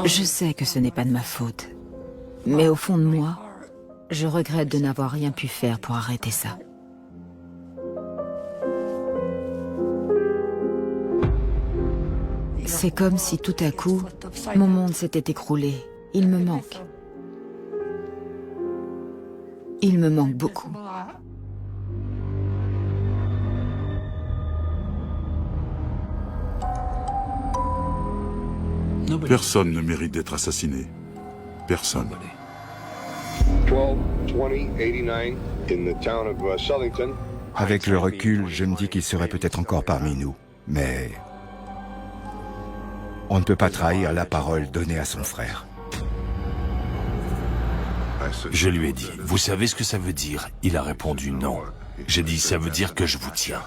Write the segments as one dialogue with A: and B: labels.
A: Je sais que ce n'est pas de ma faute, mais au fond de moi, je regrette de n'avoir rien pu faire pour arrêter ça. C'est comme si tout à coup, mon monde s'était écroulé. Il me manque. Il me manque beaucoup.
B: Personne ne mérite d'être assassiné. Personne.
C: 12-20-89 in the town of Southington.
D: Avec le recul, je me dis qu'il serait peut-être encore parmi nous. Mais on ne peut pas trahir la parole donnée à son frère.
E: Je lui ai dit, vous savez ce que ça veut dire? Il a répondu non. J'ai dit, ça veut dire que je vous tiens.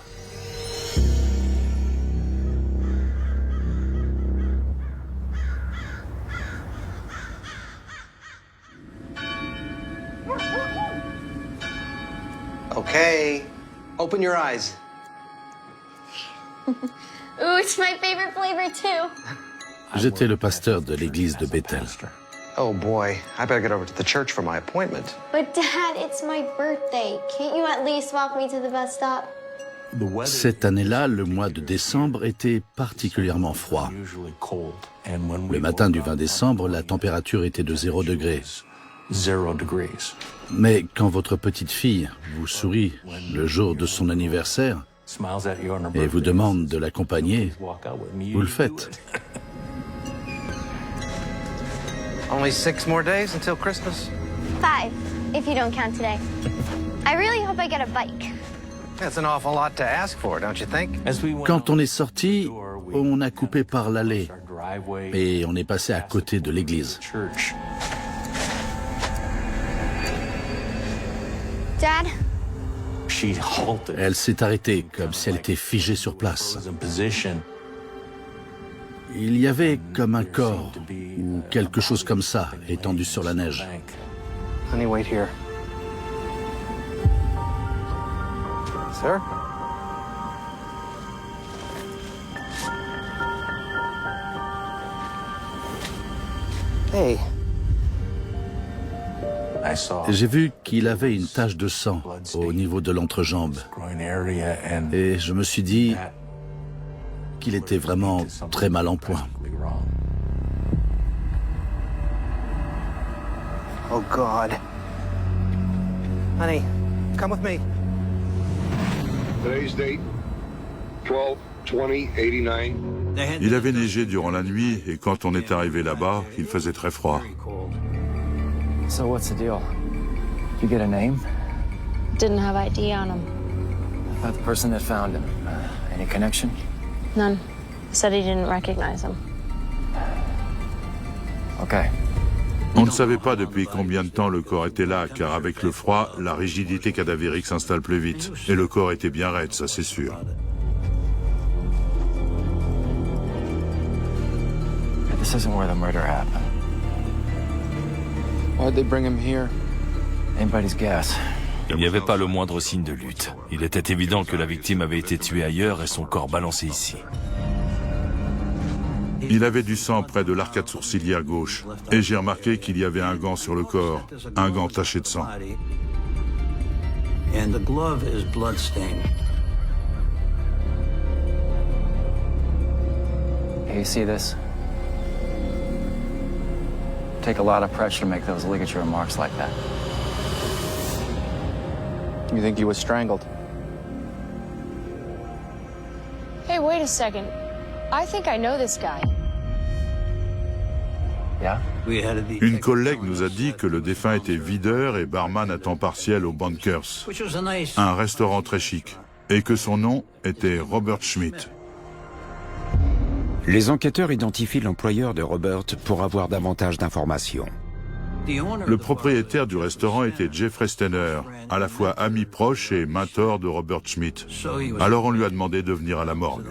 F: Okay, open your eyes.
G: Ooh, it's my favorite flavor too.
E: J'étais le pasteur de l'église de Bethel.
F: Oh boy, I better get over to the church for my appointment.
G: But Dad, it's my birthday. Can't you at least walk me to the bus stop?
E: Cette année-là, le mois de décembre était particulièrement froid. Le matin du 20 décembre, la température était de 0 degré. Mais quand votre petite fille vous sourit le jour de son anniversaire et vous demande de l'accompagner, vous le faites.
F: Only 6 more days until Christmas?
G: 5, if you don't count today. I really hope I get a bike.
F: That's an awful lot to ask for, don't you think?
E: Quand on est sorti, on a coupé par l'allée et on est passé à côté de l'église.
G: Dad?
E: Elle s'est arrêtée comme si elle était figée sur place. Il y avait comme un corps ou quelque chose comme ça étendu sur la neige.
F: Honey, wait here. Sir? Hey.
E: J'ai vu qu'il avait une tache de sang au niveau de l'entrejambe et je me suis dit qu'il était vraiment très mal en point.
F: Oh God. Honey, come with me.
C: Today's date, 12-20-89.
B: Il avait neigé durant la nuit et quand on est arrivé là-bas, il faisait très froid.
H: So what's the deal? Did you get a name?
G: Didn't have ID on him.
H: About the person that found him. Any connection?
G: None. Said he didn't recognize him.
H: Okay.
B: On ne savait pas depuis combien de temps le corps était là, car avec le froid, la rigidité cadavérique s'installe plus vite. Et le corps était bien raide, ça c'est sûr.
H: This isn't where the murder happened.
I: Why'd they bring him here?
H: Anybody's guess.
E: Il n'y avait pas le moindre signe de lutte. Il était évident que la victime avait été tuée ailleurs et son corps balancé ici.
B: Il avait du sang près de l'arcade sourcilière gauche. Et j'ai remarqué qu'il y avait un gant sur le corps, un gant taché de sang.
J: And the glove is bloodstained.
H: Hey, you see this? Take a lot of pressure to make those ligature marks like that.
I: You think he was strangled?
K: Hey, wait a second. I think I know this guy.
H: Yeah?
B: Une collègue nous a dit que le défunt était videur et barman à temps partiel au Bunkers, un restaurant très chic, et que son nom était Robert Schmidt.
D: Les enquêteurs identifient l'employeur de Robert pour avoir davantage d'informations.
B: Le propriétaire du restaurant était Jeffrey Steiner, à la fois ami proche et mentor de Robert Schmidt. Alors on lui a demandé de venir à la morgue.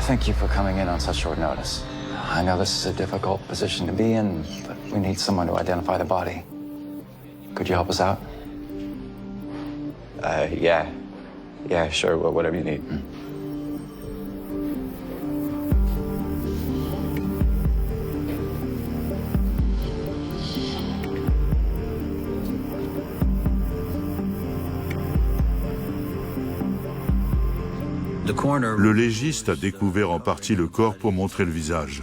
H: Thank you for coming in on such short notice. I know this is a difficult position to be in, but we need someone to identify the body. Could you help us out?
L: Yeah. Yeah, sure, whatever you need.
B: Le légiste a découvert en partie le corps pour montrer le visage.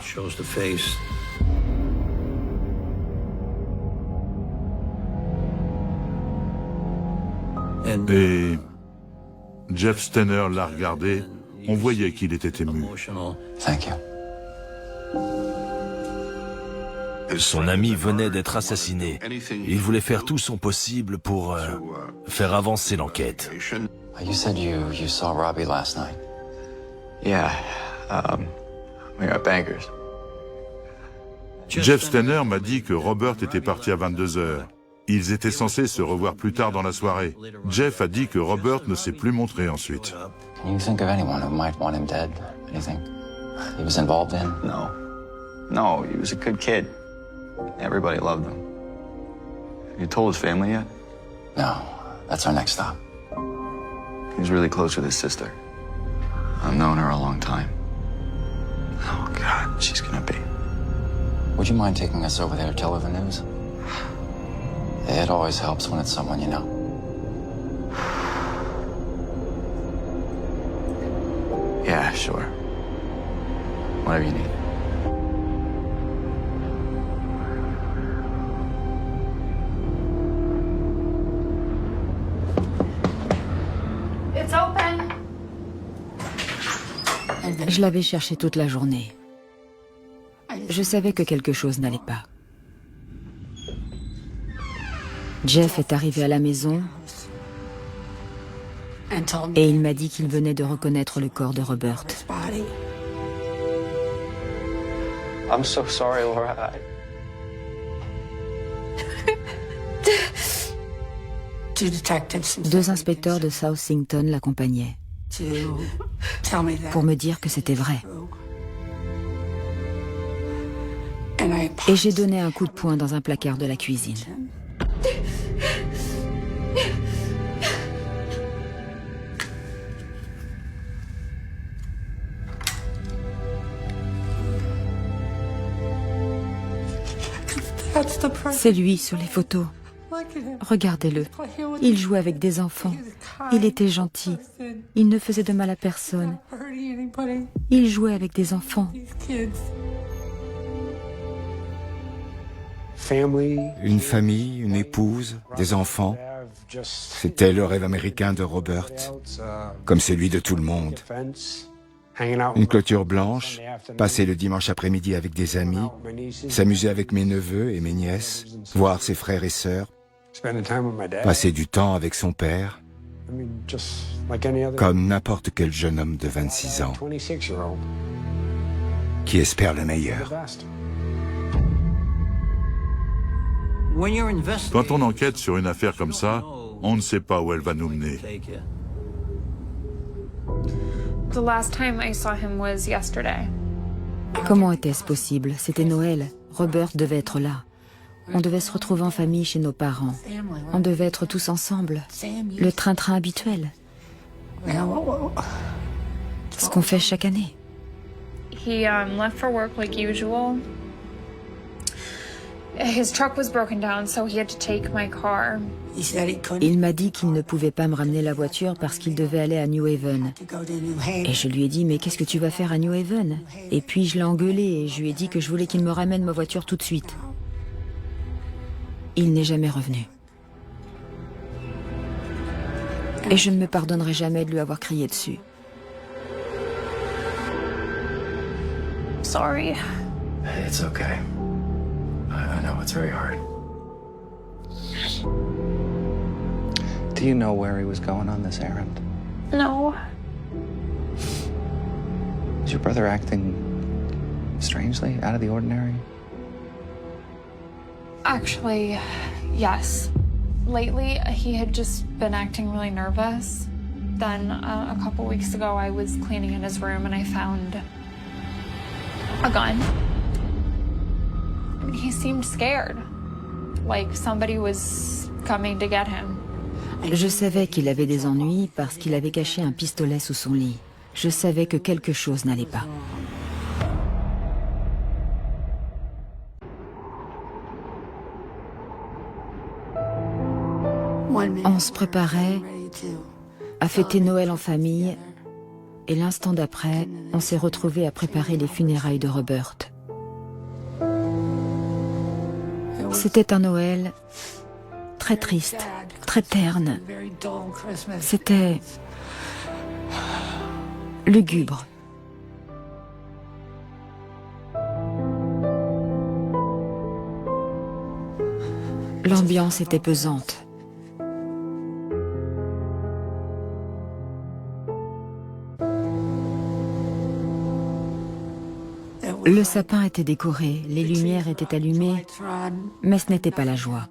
B: Et Jeff Stenner l'a regardé, on voyait qu'il était ému.
H: Thank you.
L: Son ami venait d'être assassiné. Il voulait faire tout son possible pour faire avancer l'enquête.
H: You said you saw Robbie last night.
I: Yeah, we got bankers.
B: Jeff Stenner m'a dit que Robert était parti à 22 heures. Ils étaient censés se revoir plus tard dans la soirée. Jeff a dit que Robert ne s'est plus montré ensuite.
H: Can you think of anyone who might want him dead? Anything he was involved in?
I: No, he was a good kid. Everybody loved him. You told his family yet?
H: No, that's our next stop.
I: He's really close with his sister. I've known her a long time. Oh, God, she's gonna be.
H: Would you mind taking us over there to tell her the news? It always helps when it's someone you know.
I: Yeah, sure. Whatever you need.
K: It's open.
A: Je l'avais cherché toute la journée. Je savais que quelque chose n'allait pas. Jeff est arrivé à la maison et il m'a dit qu'il venait de reconnaître le corps de Robert.
I: I'm so sorry, Laura.
A: 2 inspecteurs de Southington l'accompagnaient pour me dire que c'était vrai. Et j'ai donné un coup de poing dans un placard de la cuisine. C'est lui sur les photos. Regardez-le. Il jouait avec des enfants. Il était gentil. Il ne faisait de mal à personne. Il jouait avec des enfants.
D: Une famille, une épouse, des enfants. C'était le rêve américain de Robert, comme celui de tout le monde. Une clôture blanche, passer le dimanche après-midi avec des amis, s'amuser avec mes neveux et mes nièces, voir ses frères et sœurs, passer du temps avec son père, comme n'importe quel jeune homme de 26 ans qui espère le meilleur.
B: Quand on enquête sur une affaire comme ça, on ne sait pas où elle va nous mener.
K: The last time I saw him was yesterday.
A: Comment était-ce possible? C'était Noël. Robert devait être là. On devait se retrouver en famille chez nos parents. On devait être tous ensemble. Le train-train habituel. Ce qu'on fait chaque année.
K: He left for work like usual. His truck was broken down, so he had to take my car.
A: Il m'a dit qu'il ne pouvait pas me ramener la voiture parce qu'il devait aller à New Haven. Et je lui ai dit, mais qu'est-ce que tu vas faire à New Haven? Et puis je l'ai engueulé et je lui ai dit que je voulais qu'il me ramène ma voiture tout de suite. Il n'est jamais revenu. Et je ne me pardonnerai jamais de lui avoir crié dessus.
K: Sorry.
H: It's okay. I know it's very hard.
I: Do you know where he was going on this errand?
K: No.
I: Is your brother acting strangely, out of the ordinary?
K: Actually, yes. Lately, he had just been acting really nervous. Then, a couple weeks ago, I was cleaning in his room and I found a gun. He seemed scared, like somebody was coming to get him.
A: Je savais qu'il avait des ennuis parce qu'il avait caché un pistolet sous son lit. Je savais que quelque chose n'allait pas. On se préparait à fêter Noël en famille et l'instant d'après, on s'est retrouvés à préparer les funérailles de Robert. C'était un Noël très triste, très terne. C'était lugubre. L'ambiance était pesante. Le sapin était décoré, les lumières étaient allumées, mais ce n'était pas la joie.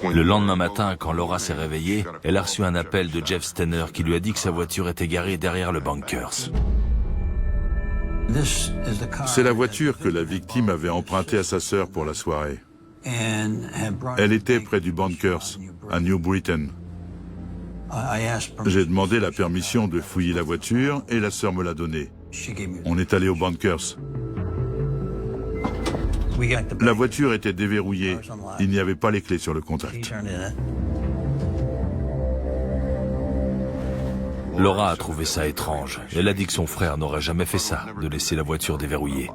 L: Le lendemain matin, quand Laura s'est réveillée, elle a reçu un appel de Jeff Stenner qui lui a dit que sa voiture était garée derrière le Bunkers.
B: C'est la voiture que la victime avait empruntée à sa sœur pour la soirée. Elle était près du Bunkers, à New Britain. J'ai demandé la permission de fouiller la voiture et la sœur me l'a donnée. On est allé au Bunkers. La voiture était déverrouillée. Il n'y avait pas les clés sur le contact.
L: Laura a trouvé ça étrange. Elle a dit que son frère n'aurait jamais fait ça, de laisser la voiture déverrouillée.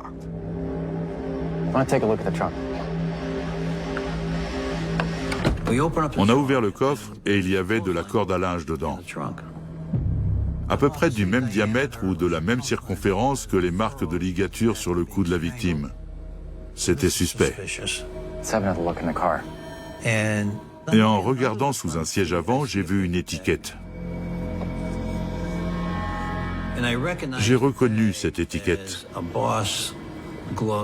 B: On a ouvert le coffre et il y avait de la corde à linge dedans. À peu près du même diamètre ou de la même circonférence que les marques de ligature sur le cou de la victime. C'était suspect. Et en regardant sous un siège avant, j'ai vu une étiquette. J'ai reconnu cette étiquette.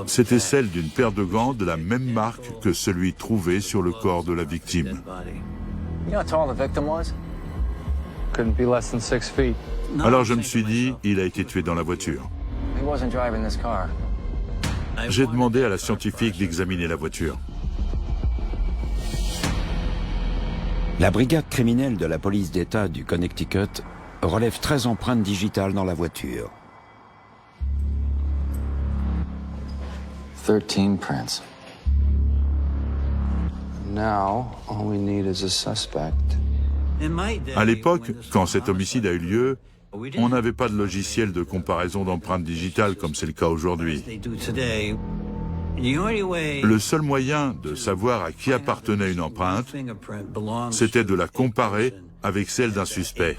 B: C'était celle d'une paire de gants de la même marque que celui trouvé sur le corps de la victime. Alors je me suis dit, il a été tué dans la voiture. J'ai demandé à la scientifique d'examiner la voiture.
D: La brigade criminelle de la police d'État du Connecticut relève 13 empreintes digitales dans la voiture.
H: 13 prints. Now, all we need is a suspect.
B: À l'époque, quand cet homicide a eu lieu, on n'avait pas de logiciel de comparaison d'empreintes digitales comme c'est le cas aujourd'hui. Le seul moyen de savoir à qui appartenait une empreinte, c'était de la comparer avec celle d'un suspect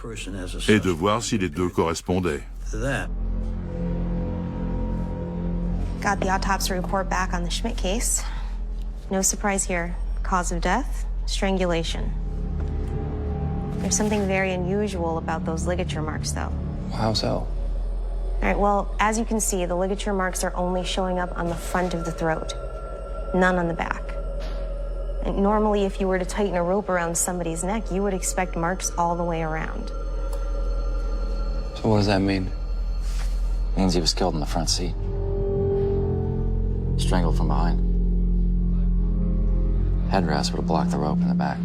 B: et de voir si les deux correspondaient.
M: Got the autopsy report back on the Schmidt case. No surprise here. Cause of death, strangulation. There's something very unusual about those ligature marks, though.
H: How so?
M: All right, well, as you can see, the ligature marks are only showing up on the front of the throat, none on the back. And normally, if you were to tighten a rope around somebody's neck, you would expect marks all the way around.
H: So what does that mean? It means he was killed in the front seat. Strangled from behind. Headrest would have blocked the rope in the back.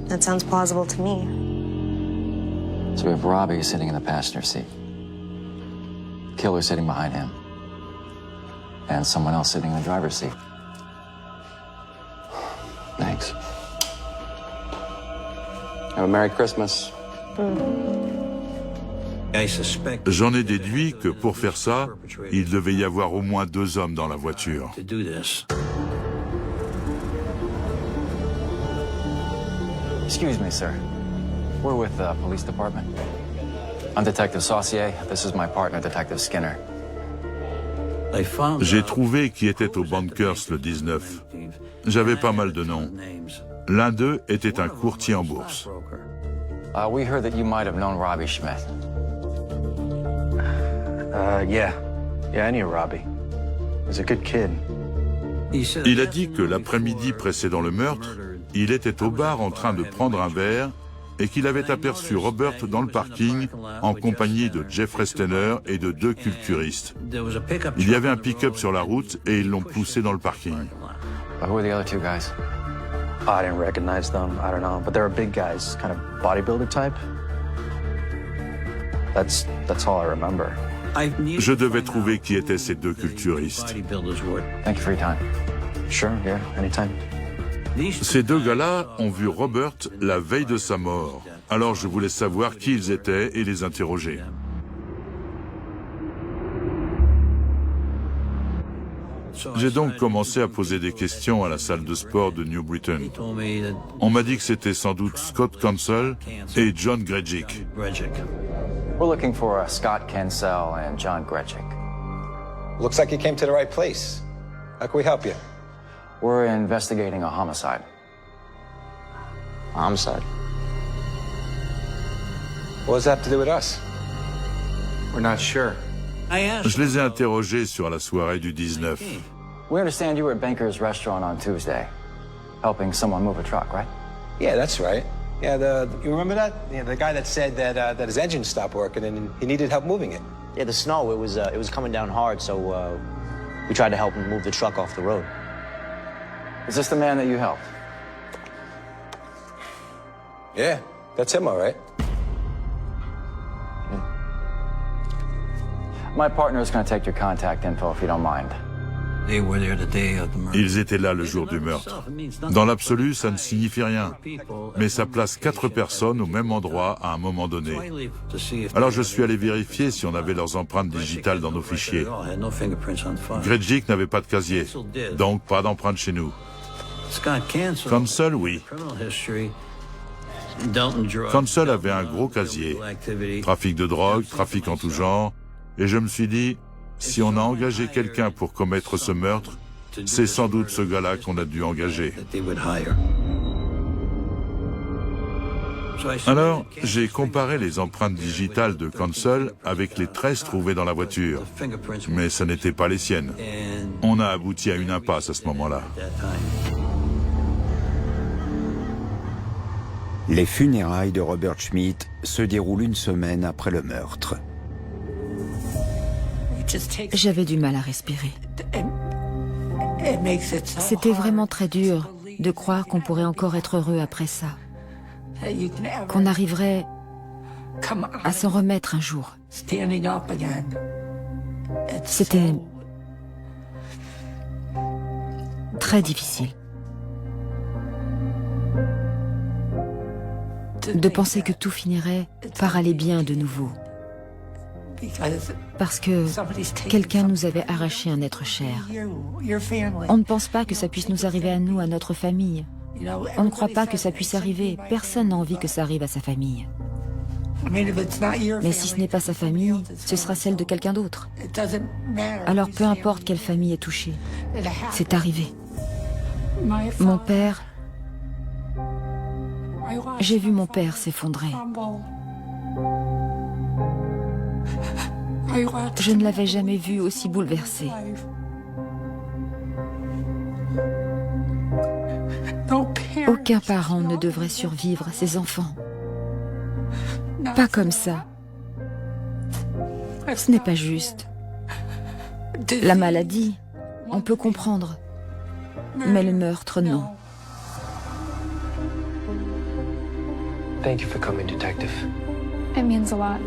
M: That sounds plausible to me.
H: So we have Robbie sitting in the passenger seat. Killer sitting behind him. And someone else sitting in the driver's seat. Thanks. Have a Merry Christmas.
B: J'en ai déduit que pour faire ça, il devait y avoir au moins 2 hommes dans la voiture.
H: Excuse me, sir. We're with the police department. I'm Detective Saucier. This is my partner, Detective Skinner.
B: J'ai trouvé qui était au Bunkers le 19. J'avais pas mal de noms. L'un d'eux était un courtier en bourse.
H: We heard that you might have known Robbie Schmidt.
F: Yeah, I knew Robbie. He was a good kid.
B: Il a dit que l'après-midi précédant le meurtre, il était au bar en train de prendre un verre et qu'il avait aperçu Robert dans le parking en compagnie de Jeffrey Stenner et de 2 culturistes. Il y avait un pick-up sur la route et ils l'ont poussé dans le parking.
H: Who were the other 2 guys?
F: I didn't recognize them. I don't know, but they were big guys, kind of bodybuilder type. That's all I remember.
B: Je devais trouver qui étaient ces deux culturistes.
H: Thank you for your time. Sure, yeah, anytime.
B: Ces deux gars-là ont vu Robert la veille de sa mort. Alors je voulais savoir qui ils étaient et les interroger. J'ai donc commencé à poser des questions à la salle de sport de New Britain. On m'a dit que c'était sans doute Scott Cancel et John Grejcik.
H: We're looking for Scott Cancel and John Grejcik.
F: Looks like you came to the right place. How can we help you?
H: We're investigating a homicide.
F: A homicide? What does that have to do with us? We're not sure.
B: Je les ai interrogés sur la soirée du 19.
H: We understand you were at Banker's restaurant on Tuesday, helping someone move a truck, right?
F: Yeah, that's right. Yeah, you remember that? Yeah, the guy that said that his engine stopped working and he needed help moving it.
N: Yeah, the snow, it was coming down hard, so we tried to help him move the truck off the road.
H: Is this the man that you helped?
F: Yeah, that's him, all right.
H: My partner is going to take your contact info if you don't mind.
B: Ils étaient là le jour du meurtre. Dans l'absolu, ça ne signifie rien. Mais ça place 4 personnes au même endroit à un moment donné. Alors je suis allé vérifier si on avait leurs empreintes digitales dans nos fichiers. Grejcik n'avait pas de casier, donc pas d'empreintes chez nous. Cancel, oui. Cancel avait un gros casier. Trafic de drogue, trafic en tout genre. Et je me suis dit, si on a engagé quelqu'un pour commettre ce meurtre, c'est sans doute ce gars-là qu'on a dû engager. Alors, j'ai comparé les empreintes digitales de Cancel avec les 13 trouvées dans la voiture. Mais ce n'étaient pas les siennes. On a abouti à une impasse à ce moment-là.
D: Les funérailles de Robert Schmidt se déroulent une semaine après le meurtre.
A: J'avais du mal à respirer. C'était vraiment très dur de croire qu'on pourrait encore être heureux après ça. Qu'on arriverait à s'en remettre un jour. C'était très difficile. De penser que tout finirait par aller bien de nouveau. Parce que quelqu'un nous avait arraché un être cher. On ne pense pas que ça puisse nous arriver à nous, à notre famille. On ne croit pas que ça puisse arriver. Personne n'a envie que ça arrive à sa famille. Mais si ce n'est pas sa famille, ce sera celle de quelqu'un d'autre. Alors peu importe quelle famille est touchée, c'est arrivé. Mon père... J'ai vu mon père s'effondrer. Je ne l'avais jamais vu aussi bouleversé. Aucun parent ne devrait survivre à ses enfants. Pas comme ça. Ce n'est pas juste. La maladie, on peut comprendre. Mais le meurtre, non.
O: Thank you for coming, Detective.
K: It means a lot.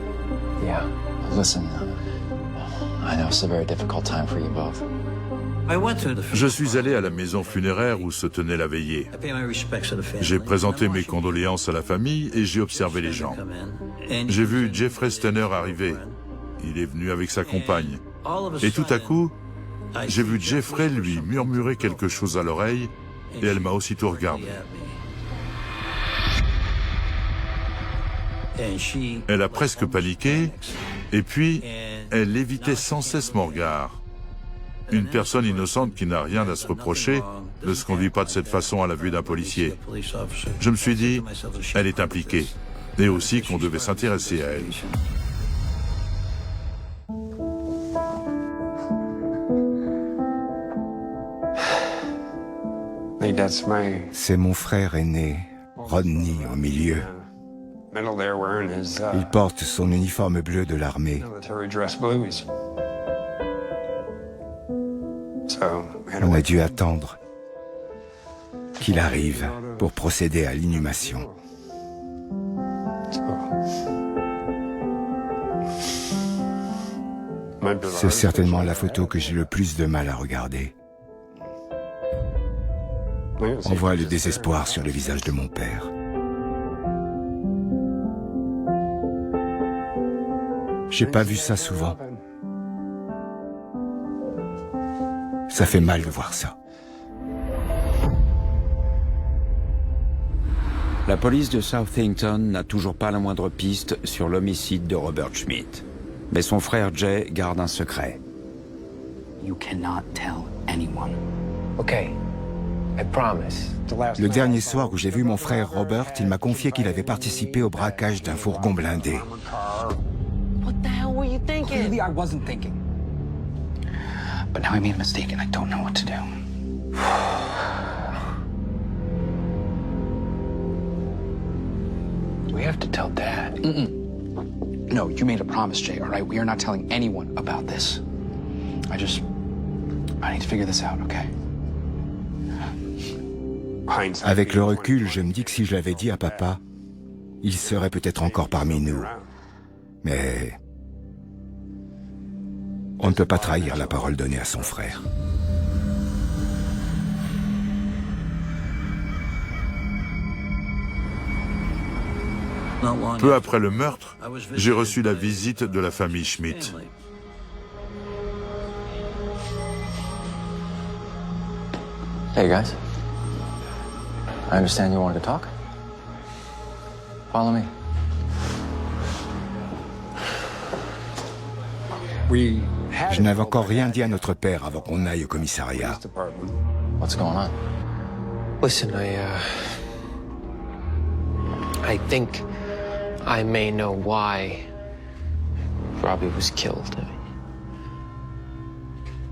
H: Yeah. Listen, I know it's a very difficult time for you both.
B: Je suis allé à la maison funéraire où se tenait la veillée. J'ai présenté mes condoléances à la famille et j'ai observé les gens. J'ai vu Jeffrey Stenner arriver. Il est venu avec sa compagne. Et tout à coup, j'ai vu Jeffrey lui murmurer quelque chose à l'oreille et elle m'a aussitôt regardé. Elle a presque paniqué et puis elle évitait sans cesse mon regard. Une personne innocente qui n'a rien à se reprocher ne se conduit pas de cette façon à la vue d'un policier. Je me suis dit, elle est impliquée, et aussi qu'on devait s'intéresser à elle.
D: C'est mon frère aîné, Rodney, au milieu. Il porte son uniforme bleu de l'armée. On a dû attendre qu'il arrive pour procéder à l'inhumation. C'est certainement la photo que j'ai le plus de mal à regarder. On voit le désespoir sur le visage de mon père. J'ai pas vu ça souvent. Ça fait mal de voir ça.
P: La police de Southington n'a toujours pas la moindre piste sur l'homicide de Robert Schmidt. Mais son frère Jay garde un secret.
O: You cannot tell anyone. Okay, I promise.
D: Le dernier soir où j'ai vu mon frère Robert, il m'a confié qu'il avait participé au braquage d'un fourgon blindé.
O: What the hell were you thinking? Clearly, I wasn't thinking. But now I made a mistake and I don't know what to do. We have to tell Dad. No, you made a promise, Jay, all right? We are not telling anyone about this. I need to figure this out, okay?
D: Avec le recul, je me dis que si je l'avais dit à papa, il serait peut-être encore parmi nous. Mais on ne peut pas trahir la parole donnée à son frère.
B: Peu après le meurtre, j'ai reçu la visite de la famille Schmidt.
H: Hey guys, I understand you wanted to talk. Follow me.
D: Je n'avais encore rien dit à notre père avant qu'on aille au commissariat.
H: What's going on?
O: Listen, I think I may know why Robbie was killed.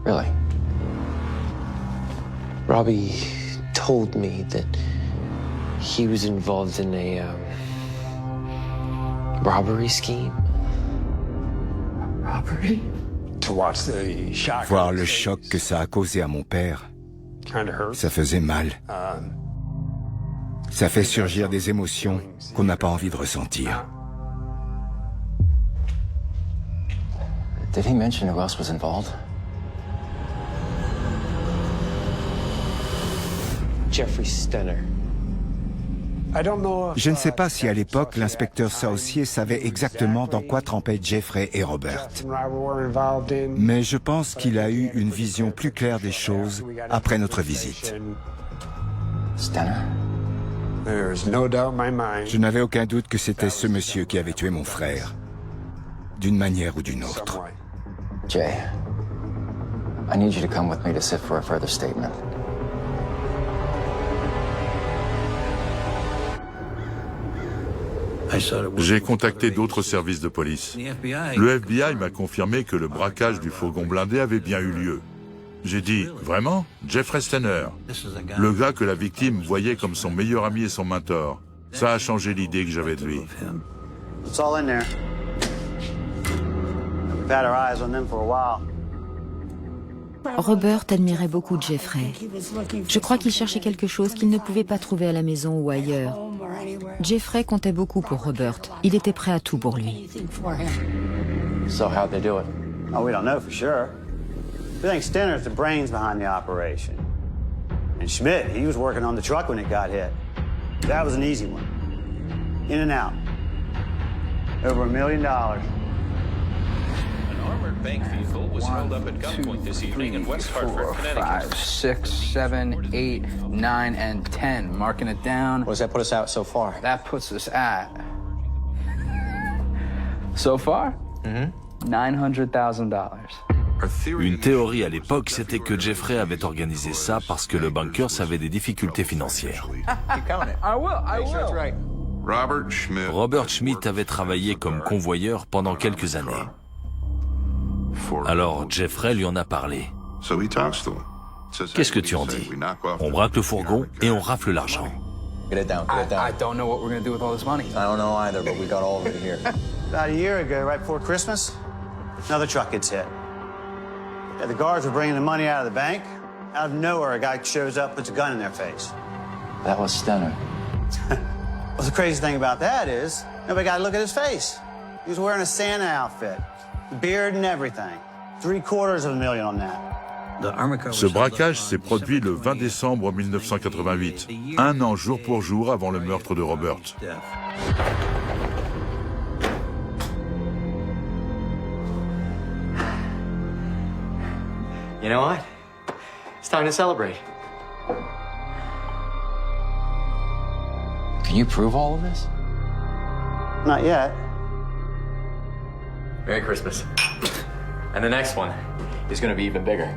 H: Really?
O: Robbie told me that he was involved in a robbery scheme. Robbery?
D: Voir le choc que ça a causé à mon père, ça faisait mal. Ça fait surgir des émotions qu'on n'a pas envie de ressentir.
H: Did he mention who else was involved?
O: Jeffrey Stenner.
D: Je ne sais pas si à l'époque l'inspecteur Saucier savait exactement dans quoi trempaient Jeffrey et Robert. Mais je pense qu'il a eu une vision plus claire des choses après notre visite.
H: Stenner?
D: Je n'avais aucun doute que c'était ce monsieur qui avait tué mon frère, d'une manière ou d'une autre.
H: Jay, I need you to come with me to sit for a further statement.
B: J'ai contacté d'autres services de police. Le FBI m'a confirmé que le braquage du fourgon blindé avait bien eu lieu. J'ai dit, vraiment? Jeffrey Stenner, le gars que la victime voyait comme son meilleur ami et son mentor. Ça a changé l'idée que j'avais de lui.
Q: It's all in there. We've had our eyes on them for a while.
A: Robert admirait beaucoup Jeffrey. Je crois qu'il cherchait quelque chose qu'il ne pouvait pas trouver à la maison ou ailleurs. Jeffrey comptait beaucoup pour Robert. Il était prêt à tout pour lui.
H: So how'd they do it?
Q: Oh, we don't know for sure. We think Stenner's the brains behind the operation. And Schmidt, he was working on the truck when it got hit. That was an easy one. In and out. Over $1 million.
R: Bank vehicle was held up at gunpoint this evening in West Hartford, Connecticut.
S: 5, 6, 7, 8, 9, and 10. Marking it down.
N: What does that put us at so far?
S: That puts us at... So far? $900,000.
L: Une théorie à l'époque, c'était que Jeffrey avait organisé ça parce que le Bunkers avait des difficultés financières. Robert Schmidt avait travaillé comme convoyeur pendant quelques années. Alors Jeffrey lui en a parlé. Qu'est-ce que tu en dis? On braque le fourgon et on rafle l'argent.
N: Get it down, get it down.
S: I don't know what we're gonna do with all this money.
N: I don't know either, but we got all of it here.
Q: About a year ago, right before Christmas, another truck gets hit. Yeah, the guards were bringing the money out of the bank. Out of nowhere, a guy shows up, puts a gun in their face.
H: That was Stenner.
Q: Well, the crazy thing about that is, nobody got to look at his face. He was wearing a Santa outfit, beard and everything. $750,000 on that.
B: Ce braquage s'est produit le 20 décembre 1988, un an jour pour jour avant le meurtre de Robert.
H: You know what? It's time to celebrate. Can you prove all of this?
Q: Not yet.
H: Merry Christmas. And the next one is going to be even bigger.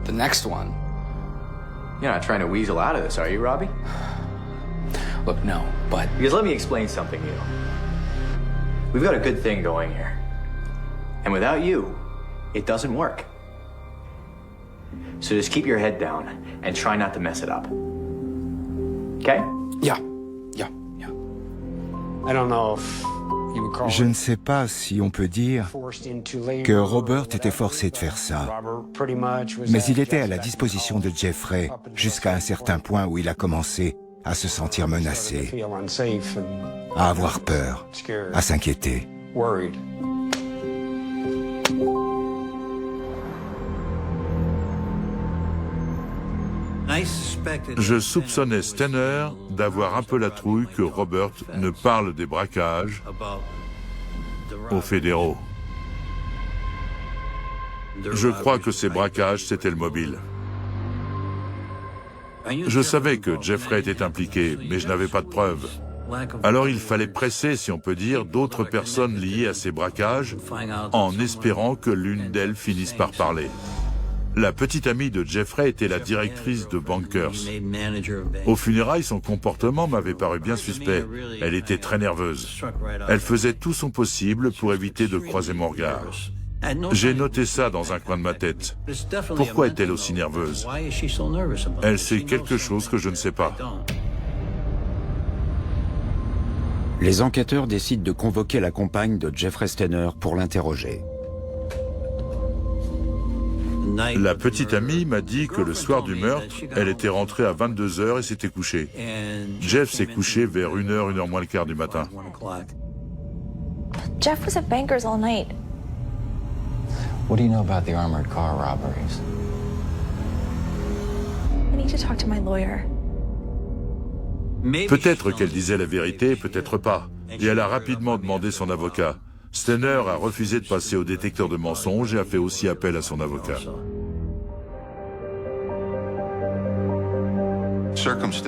S: The next one?
H: You're not trying to weasel out of this, are you, Robbie?
S: Look, no, but...
H: Because let me explain something to you. We've got a good thing going here. And without you, it doesn't work. So just keep your head down and try not to mess it up. Okay?
S: Yeah.
Q: I don't know if you would call
D: Je ne sais pas si on peut dire que Robert était forcé de faire ça, mais il était à la disposition de Jeffrey jusqu'à un certain point où il a commencé à se sentir menacé, à avoir peur, à s'inquiéter.
B: Je soupçonnais Stenner d'avoir un peu la trouille que Robert ne parle des braquages aux fédéraux. Je crois que ces braquages, c'était le mobile. Je savais que Jeffrey était impliqué, mais je n'avais pas de preuves. Alors il fallait presser, si on peut dire, d'autres personnes liées à ces braquages, en espérant que l'une d'elles finisse par parler. La petite amie de Jeffrey était la directrice de Bankers. Au funérailles, son comportement m'avait paru bien suspect. Elle était très nerveuse. Elle faisait tout son possible pour éviter de croiser mon regard. J'ai noté ça dans un coin de ma tête. Pourquoi est-elle aussi nerveuse? Elle sait quelque chose que je ne sais pas.
P: Les enquêteurs décident de convoquer la compagne de Jeffrey Stenner pour l'interroger.
B: La petite amie m'a dit que le soir du meurtre, elle était rentrée à 22h et s'était couchée. Jeff s'est couché vers 1h, 1h moins le quart du matin.
T: Jeff was at Bankers all night.
H: What do you know about the armored car robberies?
T: I need to talk to my lawyer.
B: Peut-être qu'elle disait la vérité, peut-être pas. Et elle a rapidement demandé son avocat. Stenner a refusé de passer au détecteur de mensonges et a fait aussi appel à son avocat.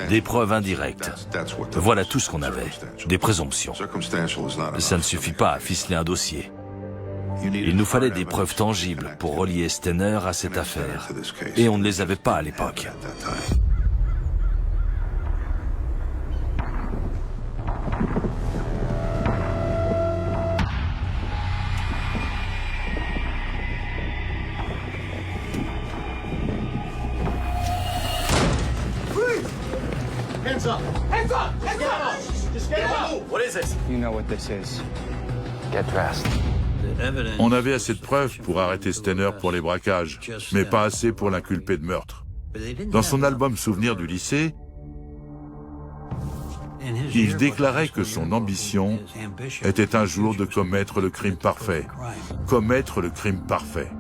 L: Des preuves indirectes. Voilà tout ce qu'on avait. Des présomptions. Ça ne suffit pas à ficeler un dossier. Il nous fallait des preuves tangibles pour relier Stenner à cette affaire. Et on ne les avait pas à l'époque.
R: Hands up! Hands up! Hands up! Just get out!
H: What is this?
S: You know what this is.
H: Get dressed.
B: On avait assez de preuves pour arrêter Stenner pour les braquages, mais pas assez pour l'inculper de meurtre. Dans son album Souvenirs du lycée, il déclarait que son ambition était un jour de commettre le crime parfait. Commettre le crime parfait.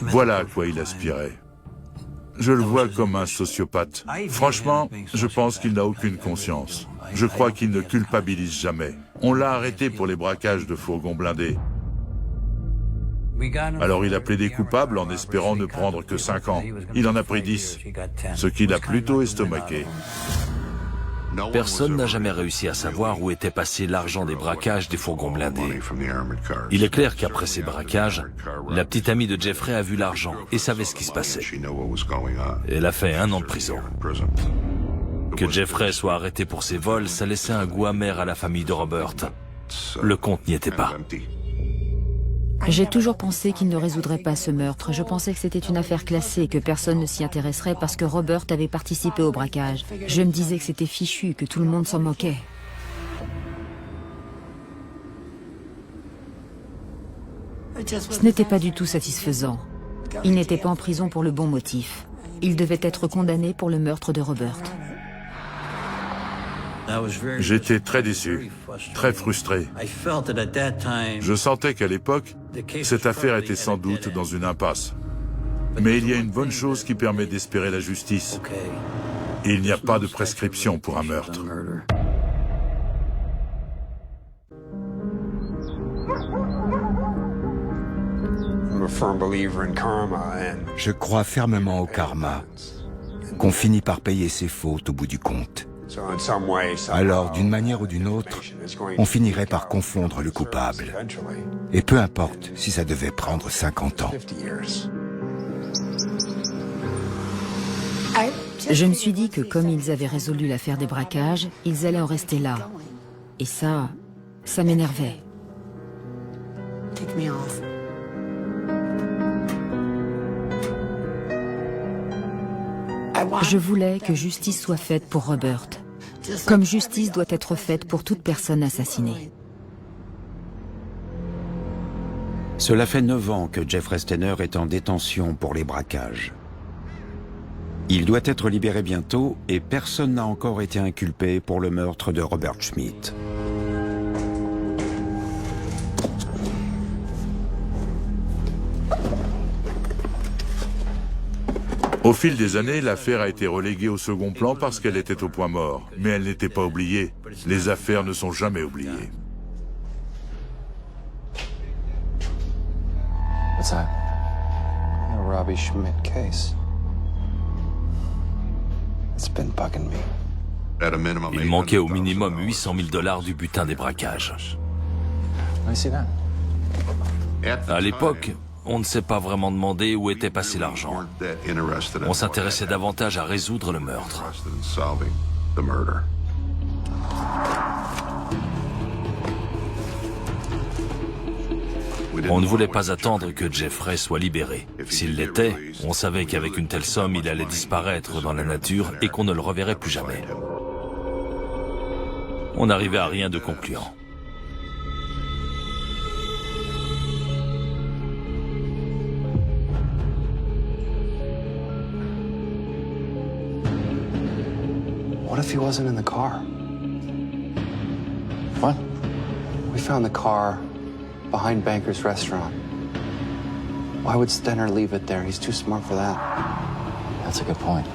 B: Voilà à quoi il aspirait. Je le vois comme un sociopathe. Franchement, je pense qu'il n'a aucune conscience. Je crois qu'il ne culpabilise jamais. On l'a arrêté pour les braquages de fourgons blindés. Alors il a plaidé coupable en espérant ne prendre que 5 ans. Il en a pris 10, ce qui l'a plutôt estomaqué.
L: Personne n'a jamais réussi à savoir où était passé l'argent des braquages des fourgons blindés. Il est clair qu'après ces braquages, la petite amie de Jeffrey a vu l'argent et savait ce qui se passait. Elle a fait 1 an de prison. Que Jeffrey soit arrêté pour ses vols, ça laissait un goût amer à la famille de Robert. Le compte n'y était pas.
A: J'ai toujours pensé qu'il ne résoudrait pas ce meurtre. Je pensais que c'était une affaire classée, que personne ne s'y intéresserait parce que Robert avait participé au braquage. Je me disais que c'était fichu, que tout le monde s'en moquait. Ce n'était pas du tout satisfaisant. Il n'était pas en prison pour le bon motif. Il devait être condamné pour le meurtre de Robert.
B: J'étais très déçu, très frustré. Je sentais qu'à l'époque, cette affaire était sans doute dans une impasse. Mais il y a une bonne chose qui permet d'espérer la justice. Il n'y a pas de prescription pour un meurtre.
D: Je crois fermement au karma, qu'on finit par payer ses fautes au bout du compte. Alors, d'une manière ou d'une autre, on finirait par confondre le coupable. Et peu importe si ça devait prendre 50 ans.
A: Je me suis dit que comme ils avaient résolu l'affaire des braquages, ils allaient en rester là. Et ça m'énervait. Je voulais que justice soit faite pour Robert, comme justice doit être faite pour toute personne assassinée.
P: Cela fait 9 ans que Jeffrey Steiner est en détention pour les braquages. Il doit être libéré bientôt et personne n'a encore été inculpé pour le meurtre de Robert Schmidt.
B: Au fil des années, l'affaire a été reléguée au second plan parce qu'elle était au point mort. Mais elle n'était pas oubliée. Les affaires ne sont jamais oubliées.
O: What's that? A Robbie Schmidt case. It's been bugging me.
L: Il manquait au minimum $800 000 du butin des braquages. À l'époque, on ne s'est pas vraiment demandé où était passé l'argent. On s'intéressait davantage à résoudre le meurtre. On ne voulait pas attendre que Jeffrey soit libéré. S'il l'était, on savait qu'avec une telle somme, il allait disparaître dans la nature et qu'on ne le reverrait plus jamais. On n'arrivait à rien de concluant.
O: What if he wasn't in the car? What? We found the car behind Banker's restaurant. Why would Stenner leave it there? He's too smart for that. That's a good point.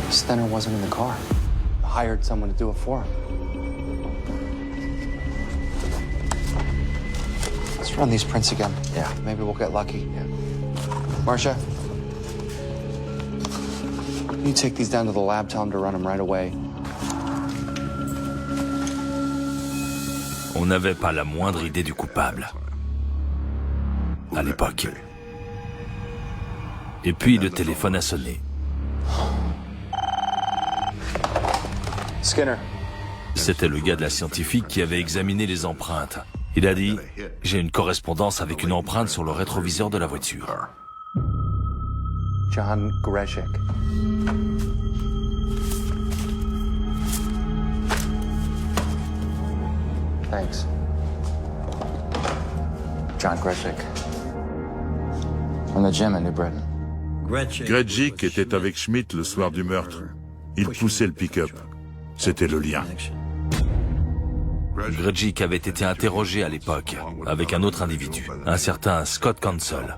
O: Stenner wasn't in the car. Hired someone to do it for him. Let's run these prints again. Yeah. Maybe we'll get lucky. Yeah. Marcia? You take these down to the lab, tell them to run them right away.
L: On n'avait pas la moindre idée du coupable. À l'époque. Et puis le téléphone a sonné.
O: Skinner.
L: C'était le gars de la scientifique qui avait examiné les empreintes. Il a dit « J'ai une correspondance avec une empreinte sur le rétroviseur de la voiture. »
O: John Greshik. Thanks. John Greshik. From the gym in New Britain.
B: Greshik était avec Schmidt le soir du meurtre. Il poussait le pick-up. C'était le lien.
L: Greshik avait été interrogé à l'époque avec un autre individu, un certain Scott Counsell.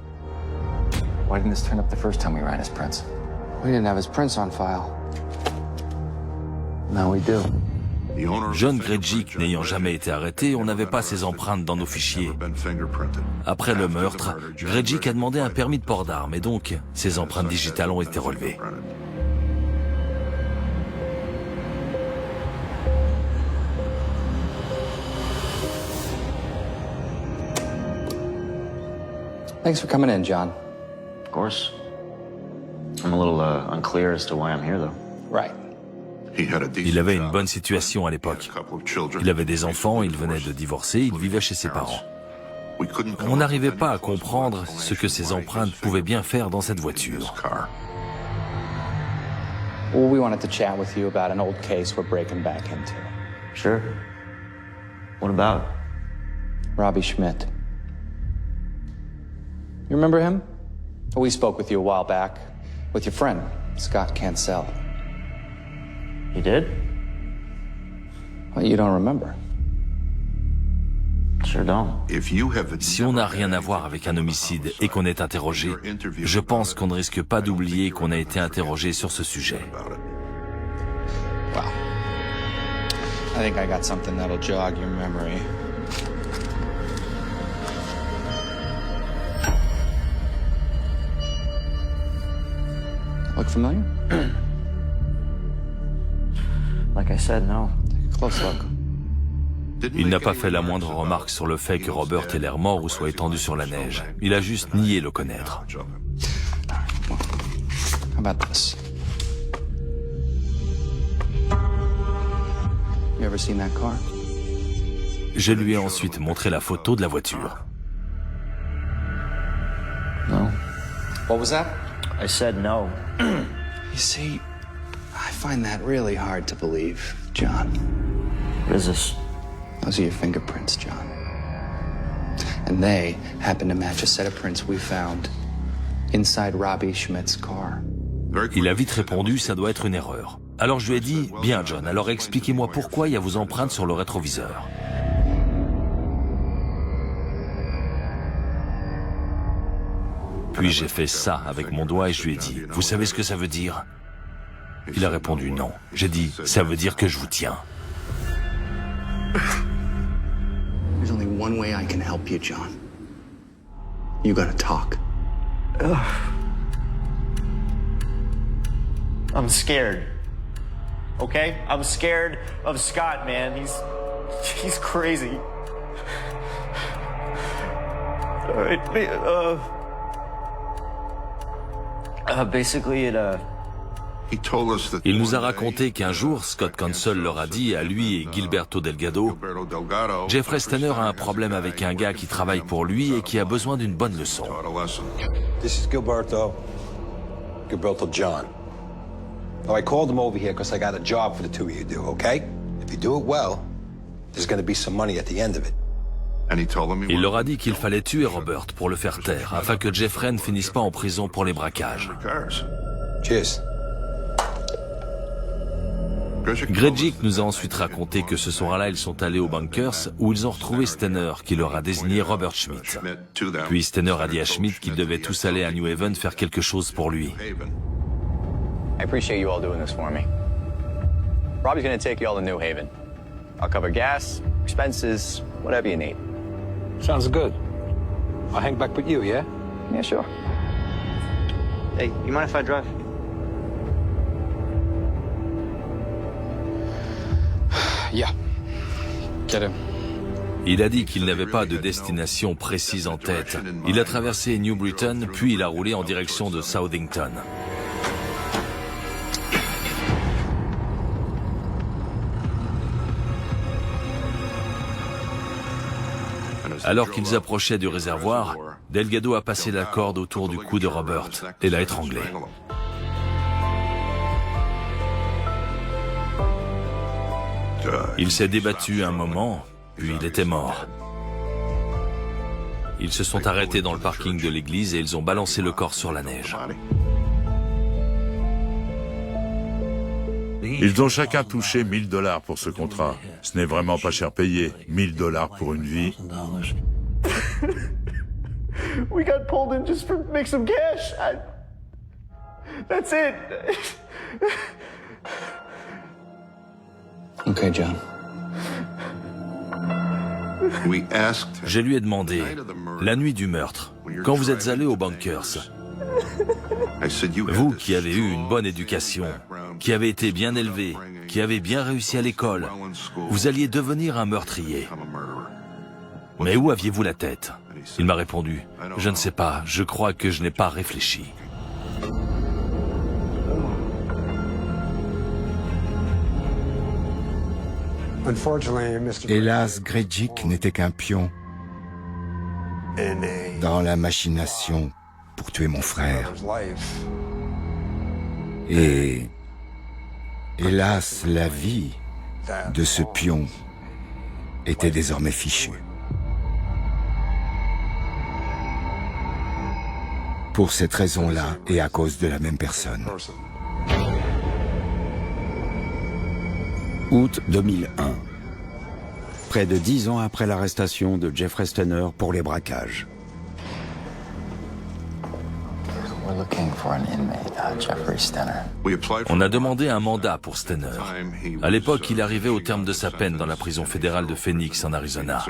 O: Why didn't this turn up the first time we ran his prints? We didn't have his prints on file. Now we do.
L: John Greshik n'ayant jamais été arrêté, on n'avait pas ses empreintes dans nos fichiers. Après le meurtre, Greshik a demandé un permis de port d'armes et donc ses empreintes digitales ont été relevées.
O: Thanks for coming in, John.
H: Of course. I'm a little unclear as to why I'm here, though.
O: Right.
L: Il avait une bonne situation à l'époque. Il avait des enfants, il venait de divorcer, il vivait chez ses parents. On n'arrivait pas à comprendre ce que ces empreintes pouvaient bien faire dans cette voiture.
N: Well, we wanted to chat with you about an old case we're breaking back into.
H: Sure. What about?
N: Robbie Schmidt. You remember him? We spoke with you a while back with your friend, Scott Cancel. You did?
O: Well, you don't remember.
N: Sure don't.
L: Si on n'a rien à voir avec un homicide et qu'on est interrogé, je pense qu'on ne risque pas d'oublier qu'on a été interrogé sur ce sujet.
O: Well, I think I got something that'll jog your memory. Look familiar?
N: Like I said, no.
O: Take a close look.
L: Il n'a pas fait la moindre remarque sur le fait que Robert ait l'air mort ou soit étendu sur la neige. Il a juste nié le connaître.
O: How about this? You ever seen that car?
L: Je lui ai ensuite montré la photo de la voiture.
N: No.
O: What was that?
N: I said no.
O: You see, I find that really hard to believe, John.
N: What is this?
O: Those are your fingerprints, John. And they happen to match a set of prints we found inside Robbie Schmidt's car.
L: Il a vite répondu, ça doit être une erreur. Alors je lui ai dit, bien John, alors expliquez-moi pourquoi il y a vos empreintes sur le rétroviseur. Puis j'ai fait ça avec mon doigt et je lui ai dit, vous savez ce que ça veut dire? Il a répondu non. J'ai dit, ça veut dire que je vous tiens.
O: There's only one way I can help you, John. You gotta talk.
N: I'm scared. Okay? I'm scared of Scott, man. He's crazy. Basically,
L: Il nous a raconté qu'un jour, Scott Counsell leur a dit à lui et Gilberto Delgado, Jeffrey Stenner a un problème avec un gars qui travaille pour lui et qui a besoin d'une bonne leçon.
F: This is Gilberto John. Now, I called him over here because I got a job for the two of you to do, okay? If you do it well, there's going to be some money at the end of it.
L: Il leur a dit qu'il fallait tuer Robert pour le faire taire, afin que Jeffrey ne finisse pas en prison pour les braquages.
F: Cheers.
L: Grejcik nous a ensuite raconté que ce soir-là, ils sont allés au Bunkers où ils ont retrouvé Stenner qui leur a désigné Robert Schmidt. Puis Stenner a dit à Schmidt qu'ils devaient tous aller à New Haven faire quelque chose pour lui.
H: I appreciate you all doing this for me. Robbie's gonna take you all to New Haven. I'll cover gas, expenses, whatever you need.
F: Sounds good. I'll hang back with you, yeah?
H: Yeah, sure. Hey, you mind if I drive?
O: Yeah. Get him.
L: Il a dit qu'il n'avait pas de destination précise en tête. Il a traversé New Britain, puis il a roulé en direction de Southington. Alors qu'ils approchaient du réservoir, Delgado a passé la corde autour du cou de Robert et l'a étranglé. Il s'est débattu un moment, puis il était mort. Ils se sont arrêtés dans le parking de l'église et ils ont balancé le corps sur la neige.
B: Ils ont chacun touché $1000 pour ce contrat. Ce n'est vraiment pas cher payé. $1000 pour une vie.
N: We got pulled in just to make some cash. That's it.
O: Okay, John.
L: Je lui ai demandé, la nuit du meurtre, quand vous êtes allé aux Bunkers, vous qui avez eu une bonne éducation, qui avez été bien élevé, qui avez bien réussi à l'école, vous alliez devenir un meurtrier. Mais où aviez-vous la tête? Il m'a répondu, je ne sais pas, je crois que je n'ai pas réfléchi.
D: Hélas, Grejcik n'était qu'un pion dans la machination pour tuer mon frère. Et hélas, la vie de ce pion était désormais fichue. Pour cette raison-là et à cause de la même personne.
P: Août 2001. Près de 10 ans après l'arrestation de Jeffrey Stenner pour les braquages.
L: On a demandé un mandat pour Stenner. À l'époque, il arrivait au terme de sa peine dans la prison fédérale de Phoenix, en Arizona.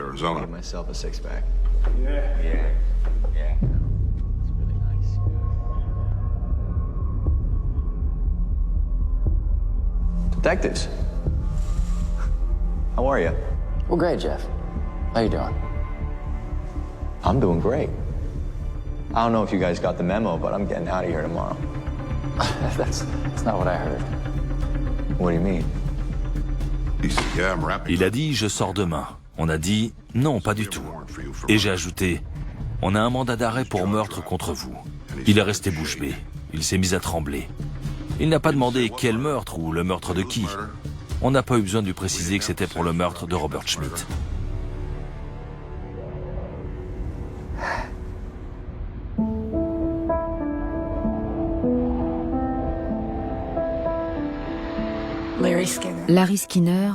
H: Detectives. How are you?
S: Well, great, Jeff. How you doing?
H: I'm doing great. I don't know if you guys got the memo, but I'm getting out of here tomorrow.
S: That's not what I heard.
H: What do you mean?
L: Il a dit « je sors demain ». On a dit « non, pas du tout ». Et j'ai ajouté « on a un mandat d'arrêt pour meurtre contre vous ». Il est resté bouche bée. Il s'est mis à trembler. Il n'a pas demandé quel meurtre ou le meurtre de qui. On n'a pas eu besoin de lui préciser que c'était pour le meurtre de Robert Schmidt.
A: Larry Skinner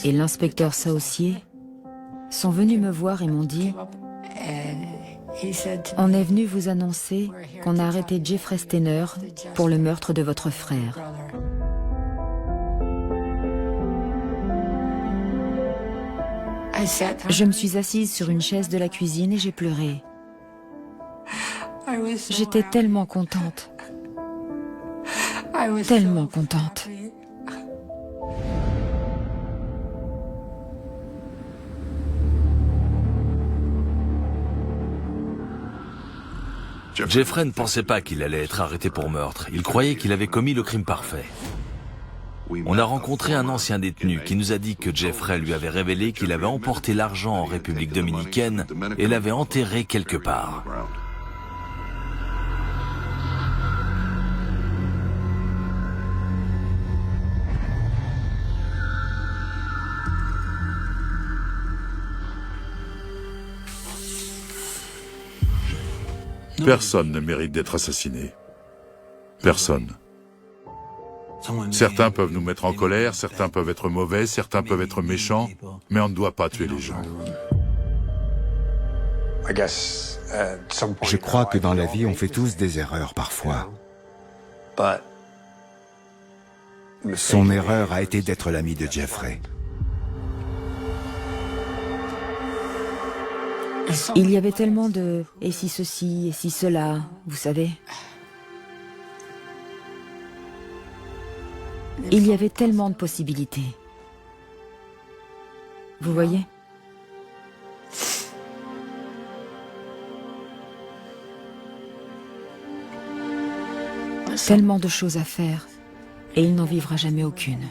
A: et l'inspecteur Saucier sont venus me voir et m'ont dit « On est venu vous annoncer qu'on a arrêté Jeffrey Stenner pour le meurtre de votre frère. » Je me suis assise sur une chaise de la cuisine et j'ai pleuré. J'étais tellement contente. Tellement contente.
L: Jeffrey ne pensait pas qu'il allait être arrêté pour meurtre. Il croyait qu'il avait commis le crime parfait. On a rencontré un ancien détenu qui nous a dit que Jeffrey lui avait révélé qu'il avait emporté l'argent en République dominicaine et l'avait enterré quelque part.
B: Personne ne mérite d'être assassiné. Personne. Certains peuvent nous mettre en colère, certains peuvent être mauvais, certains peuvent être méchants, mais on ne doit pas tuer les gens.
D: Je crois que dans la vie, on fait tous des erreurs parfois. Son erreur a été d'être l'ami de Jeffrey.
A: Il y avait tellement de « et si ceci, et si cela », vous savez. Il y avait tellement de possibilités. Vous voyez ? Tellement de choses à faire, et il n'en vivra jamais aucune.